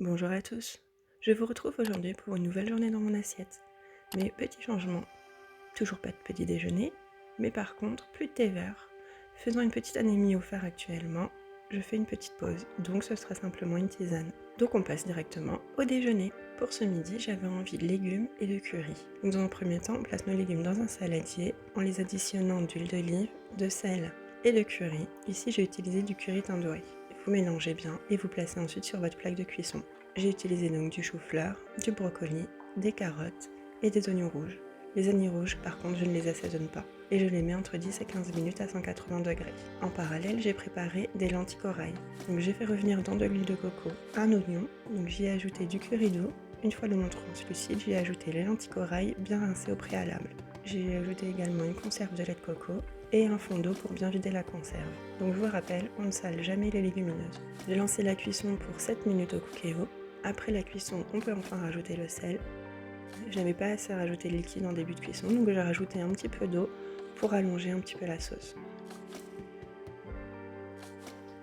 Bonjour à tous, je vous retrouve aujourd'hui pour une nouvelle journée dans mon assiette. Mais petit changement, toujours pas de petit déjeuner, mais par contre plus de thé vert. Faisant une petite anémie au fer actuellement, je fais une petite pause, donc ce sera simplement une tisane. Donc on passe directement au déjeuner. Pour ce midi, j'avais envie de légumes et de curry. Donc dans un premier temps, on place nos légumes dans un saladier en les additionnant d'huile d'olive, de sel et de curry. Ici j'ai utilisé du curry tandoori. Vous mélangez bien et vous placez ensuite sur votre plaque de cuisson. J'ai utilisé donc du chou-fleur, du brocoli, des carottes et des oignons rouges. Les oignons rouges, par contre, je ne les assaisonne pas et je les mets entre 10 et 15 minutes à 180 degrés. En parallèle, j'ai préparé des lentilles corail. Donc j'ai fait revenir dans de l'huile de coco un oignon, donc j'y ai ajouté du curry d'eau. Une fois l'oignon translucide, j'y ai ajouté les lentilles corail bien rincées au préalable. J'ai ajouté également une conserve de lait de coco et un fond d'eau pour bien vider la conserve. Donc je vous rappelle, on ne sale jamais les légumineuses. J'ai lancé la cuisson pour 7 minutes au Cookéo. Après la cuisson, on peut enfin rajouter le sel. Je n'avais pas assez rajouté de liquide en début de cuisson, donc j'ai rajouté un petit peu d'eau pour allonger un petit peu la sauce.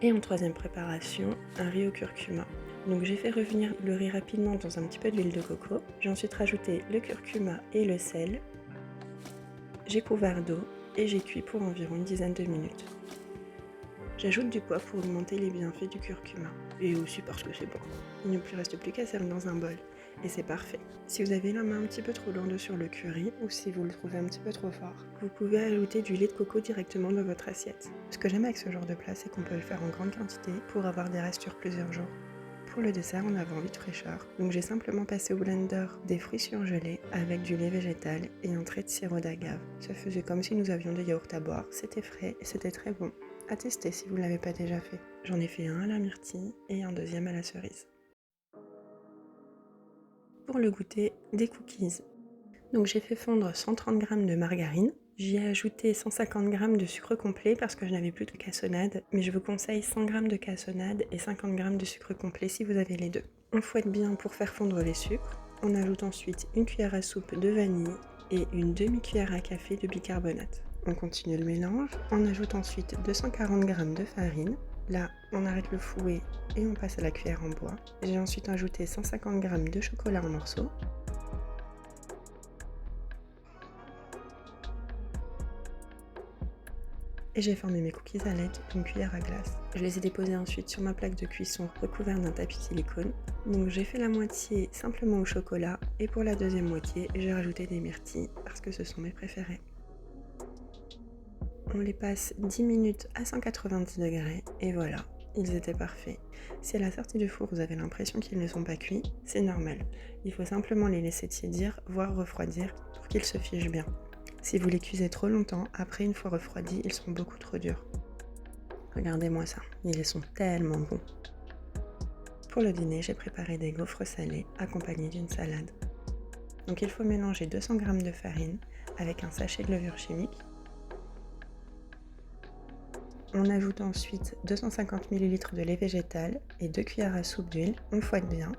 Et en troisième préparation, un riz au curcuma. Donc j'ai fait revenir le riz rapidement dans un petit peu d'huile de coco. J'ai ensuite rajouté le curcuma et le sel. J'ai couvert d'eau et j'ai cuit pour environ une dizaine de minutes. J'ajoute du poivre pour augmenter les bienfaits du curcuma, et aussi parce que c'est bon. Il ne lui reste plus qu'à servir dans un bol, et c'est parfait. Si vous avez la main un petit peu trop lourde sur le curry, ou si vous le trouvez un petit peu trop fort, vous pouvez ajouter du lait de coco directement dans votre assiette. Ce que j'aime avec ce genre de plat, c'est qu'on peut le faire en grande quantité pour avoir des restes sur plusieurs jours. Pour le dessert, on avait envie de fraîcheur, donc j'ai simplement passé au blender des fruits surgelés avec du lait végétal et un trait de sirop d'agave. Ça faisait comme si nous avions des yaourts à boire, c'était frais et c'était très bon. À tester si vous ne l'avez pas déjà fait. J'en ai fait un à la myrtille et un deuxième à la cerise. Pour le goûter, des cookies. Donc j'ai fait fondre 130 g de margarine. J'y ai ajouté 150 g de sucre complet parce que je n'avais plus de cassonade, mais je vous conseille 100 g de cassonade et 50 g de sucre complet si vous avez les deux. On fouette bien pour faire fondre les sucres. On ajoute ensuite une cuillère à soupe de vanille et une demi-cuillère à café de bicarbonate. On continue le mélange. On ajoute ensuite 240 g de farine. Là, on arrête le fouet et on passe à la cuillère en bois. J'ai ensuite ajouté 150 g de chocolat en morceaux. Et j'ai formé mes cookies à l'aide d'une cuillère à glace. Je les ai déposés ensuite sur ma plaque de cuisson recouverte d'un tapis silicone. Donc j'ai fait la moitié simplement au chocolat et pour la deuxième moitié, j'ai rajouté des myrtilles parce que ce sont mes préférés. On les passe 10 minutes à 190 degrés et voilà, ils étaient parfaits. Si à la sortie du four vous avez l'impression qu'ils ne sont pas cuits, c'est normal. Il faut simplement les laisser tiédir, voire refroidir pour qu'ils se figent bien. Si vous les cuisez trop longtemps, après une fois refroidis, ils sont beaucoup trop durs. Regardez-moi ça, ils sont tellement bons. Pour le dîner, j'ai préparé des gaufres salés accompagnés d'une salade. Donc il faut mélanger 200 g de farine avec un sachet de levure chimique. On ajoute ensuite 250 ml de lait végétal et 2 cuillères à soupe d'huile. On fouette bien.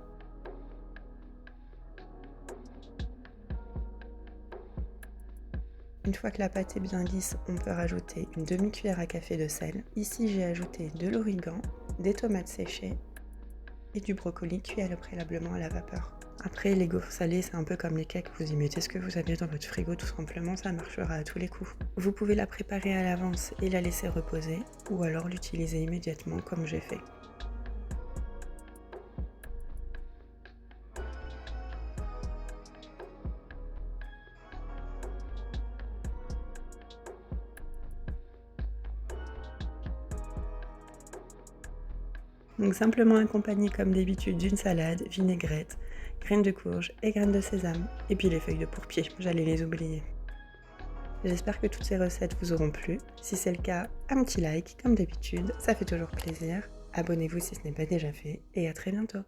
Une fois que la pâte est bien lisse, on peut rajouter une demi-cuillère à café de sel. Ici, j'ai ajouté de l'origan, des tomates séchées et du brocoli cuit préalablement à la vapeur. Après, les gaufres salées, c'est un peu comme les cakes, vous y mettez ce que vous avez dans votre frigo, tout simplement, ça marchera à tous les coups. Vous pouvez la préparer à l'avance et la laisser reposer, ou alors l'utiliser immédiatement comme j'ai fait. Donc simplement accompagné comme d'habitude d'une salade, vinaigrette, graines de courge et graines de sésame. Et puis les feuilles de pourpier, j'allais les oublier. J'espère que toutes ces recettes vous auront plu. Si c'est le cas, un petit like comme d'habitude, ça fait toujours plaisir. Abonnez-vous si ce n'est pas déjà fait et à très bientôt.